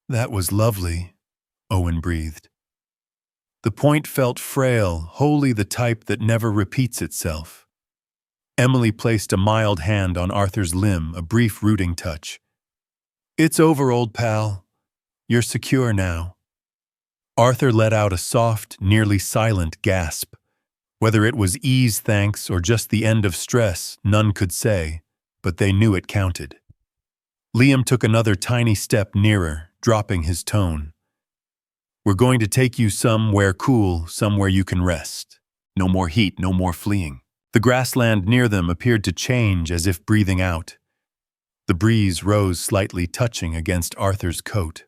A: That was lovely, Owen breathed. The point felt frail, wholly the type that never repeats itself. Emily placed a mild hand on Arthur's limb, a brief rooting touch. It's over, old pal. You're secure now. Arthur let out a soft, nearly silent gasp. Whether it was ease, thanks, or just the end of stress, none could say, but they knew it counted. Liam took another tiny step nearer, dropping his tone. We're going to take you somewhere cool, somewhere you can rest. No more heat, no more fleeing. The grassland near them appeared to change as if breathing out. The breeze rose slightly, touching against Arthur's coat.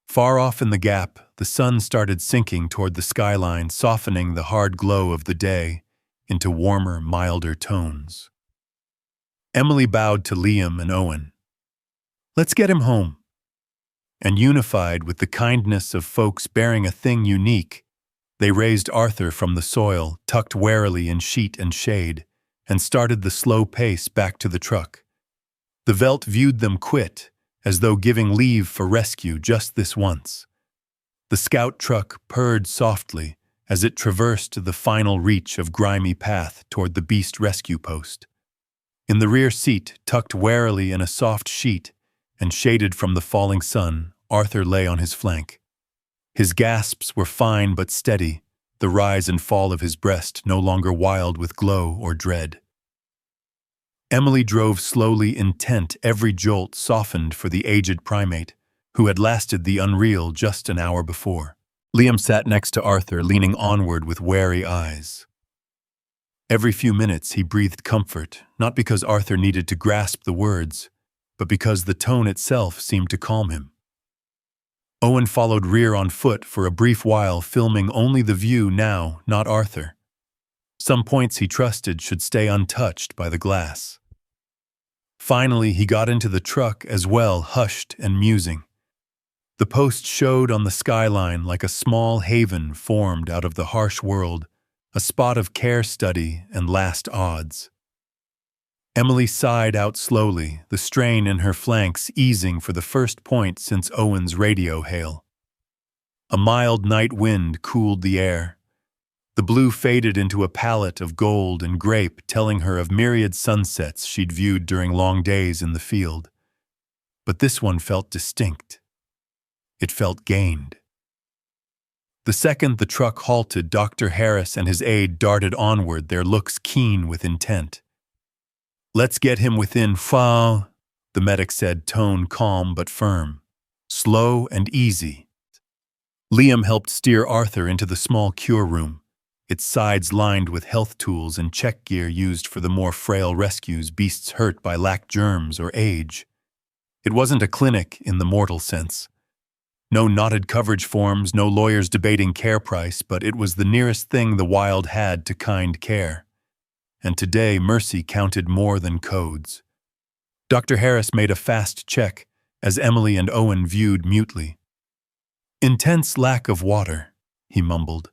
A: Far off in the gap, the sun started sinking toward the skyline, softening the hard glow of the day into warmer, milder tones. Emily bowed to Liam and Owen. Let's get him home. And unified with the kindness of folks bearing a thing unique, they raised Arthur from the soil, tucked warily in sheet and shade, and started the slow pace back to the truck. The veldt viewed them quit, as though giving leave for rescue just this once. The scout truck purred softly as it traversed the final reach of grimy path toward the beast rescue post. In the rear seat, tucked warily in a soft sheet and shaded from the falling sun, Arthur lay on his flank. His gasps were fine but steady, the rise and fall of his breast no longer wild with glow or dread. Emily drove slowly, intent, every jolt softened for the aged primate, who had lasted the unreal just an hour before. Liam sat next to Arthur, leaning onward with wary eyes. Every few minutes he breathed comfort, not because Arthur needed to grasp the words, but because the tone itself seemed to calm him. Owen followed rear on foot for a brief while, filming only the view now, not Arthur. Some points he trusted should stay untouched by the glass. Finally, he got into the truck as well, hushed and musing. The post showed on the skyline like a small haven formed out of the harsh world, a spot of care study and last odds. Emily sighed out slowly, the strain in her flanks easing for the first point since Owen's radio hail. A mild night wind cooled the air. The blue faded into a palette of gold and grape, telling her of myriad sunsets she'd viewed during long days in the field. But this one felt distinct. It felt gained. The second the truck halted, Dr. Harris and his aide darted onward, their looks keen with intent. "Let's get him within file," the medic said, tone calm but firm. "Slow and easy." Liam helped steer Arthur into the small cure room, its sides lined with health tools and check gear used for the more frail rescues, beasts hurt by lack germs or age. It wasn't a clinic in the mortal sense. No knotted coverage forms, no lawyers debating care price, but it was the nearest thing the wild had to kind care. And today, mercy counted more than codes. Dr. Harris made a fast check as Emily and Owen viewed mutely. "Intense lack of water," he mumbled.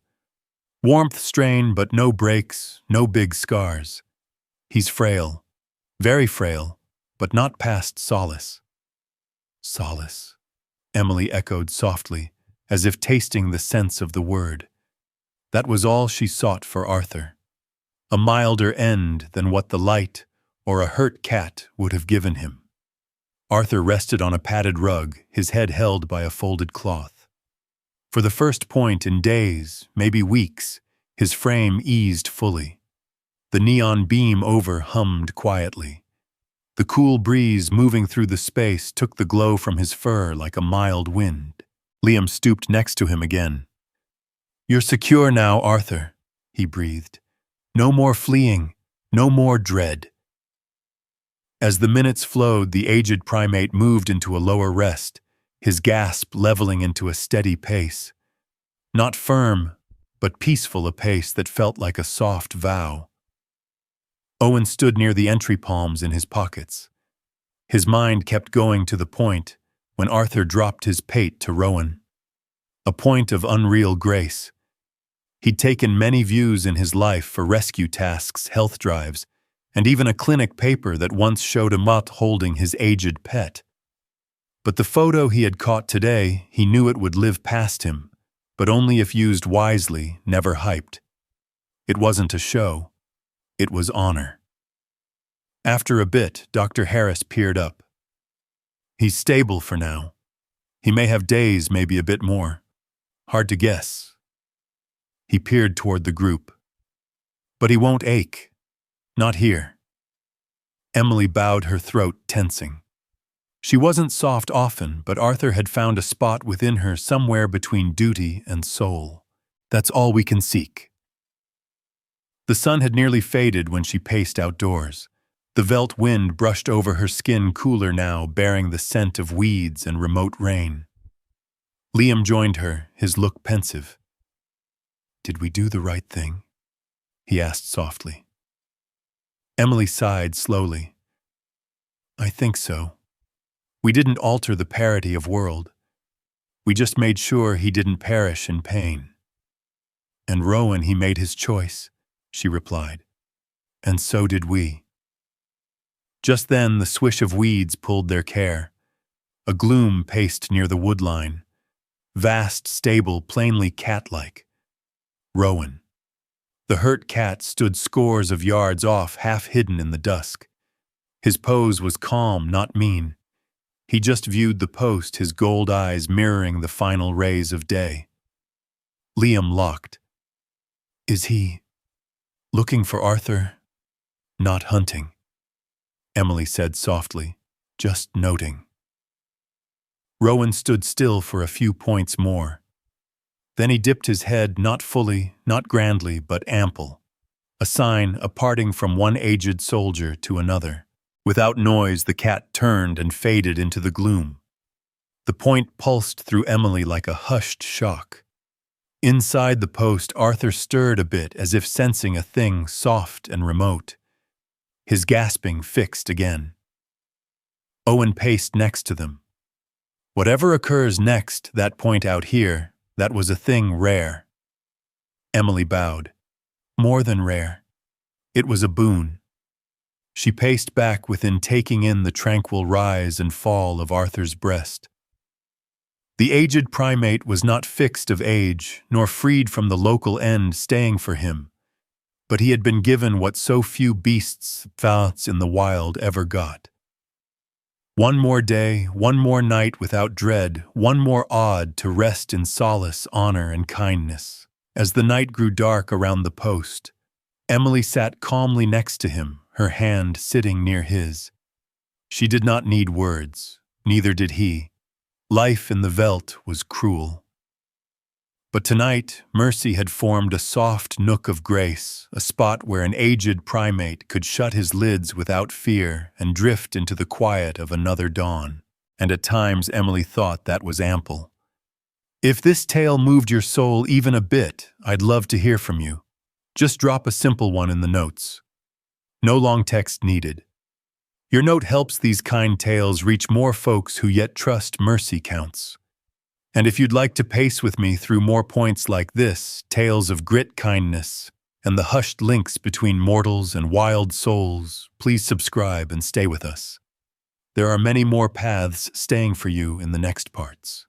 A: "Warmth strain, but no breaks, no big scars. He's frail, very frail, but not past solace." "Solace," Emily echoed softly, as if tasting the sense of the word. That was all she sought for Arthur. A milder end than what the light or a hurt cat would have given him. Arthur rested on a padded rug, his head held by a folded cloth. For the first point in days, maybe weeks, his frame eased fully. The neon beam over hummed quietly. The cool breeze moving through the space took the glow from his fur like a mild wind. Liam stooped next to him again. "You're secure now, Arthur," he breathed. "No more fleeing, no more dread." As the minutes flowed, the aged primate moved into a lower rest, his gasp leveling into a steady pace. Not firm, but peaceful, a pace that felt like a soft vow. Owen stood near the entry palms in his pockets. His mind kept going to the point when Arthur dropped his pate to Rowan. A point of unreal grace. He'd taken many views in his life for rescue tasks, health drives, and even a clinic paper that once showed a mutt holding his aged pet. But the photo he had caught today, he knew it would live past him, but only if used wisely, never hyped. It wasn't a show. It was honor. After a bit, Dr. Harris peered up. "He's stable for now. He may have days, maybe a bit more. Hard to guess." He peered toward the group. "But he won't ache. Not here." Emily bowed, her throat tensing. She wasn't soft often, but Arthur had found a spot within her somewhere between duty and soul. "That's all we can seek." The sun had nearly faded when she paced outdoors. The veldt wind brushed over her skin, cooler now, bearing the scent of weeds and remote rain. Liam joined her, his look pensive. "Did we do the right thing?" he asked softly. Emily sighed slowly. "I think so. We didn't alter the parity of world. We just made sure he didn't perish in pain." "And Rowan, he made his choice," she replied. "And so did we." Just then the swish of weeds pulled their care. A gloom paced near the woodline. Vast, stable, plainly cat-like. Rowan. The hurt cat stood scores of yards off, half hidden in the dusk. His pose was calm, not mean. He just viewed the post, his gold eyes mirroring the final rays of day. Liam locked. "Is he looking for Arthur?" "Not hunting," Emily said softly, "just noting." Rowan stood still for a few points more. Then he dipped his head, not fully, not grandly, but ample. A sign, a parting from one aged soldier to another. Without noise, the cat turned and faded into the gloom. The point pulsed through Emily like a hushed shock. Inside the post, Arthur stirred a bit as if sensing a thing soft and remote. His gasping fixed again. Owen paced next to them. Whatever occurs next, that point out here, that was a thing rare. Emily bowed. More than rare. It was a boon. She paced back within taking in the tranquil rise and fall of Arthur's breast. The aged primate was not fixed of age, nor freed from the local end staying for him, but he had been given what so few beasts in the wild ever got. One more day, one more night without dread, one more odd to rest in solace, honor, and kindness. As the night grew dark around the post, Emily sat calmly next to him, her hand sitting near his. She did not need words, neither did he. Life in the veldt was cruel. But tonight, Mercy had formed a soft nook of grace, a spot where an aged primate could shut his lids without fear and drift into the quiet of another dawn. And at times Emily thought that was ample. If this tale moved your soul even a bit, I'd love to hear from you. Just drop a simple one in the notes. No long text needed. Your note helps these kind tales reach more folks who yet trust mercy counts. And if you'd like to pace with me through more points like this, tales of grit, kindness, and the hushed links between mortals and wild souls, please subscribe and stay with us. There are many more paths staying for you in the next parts.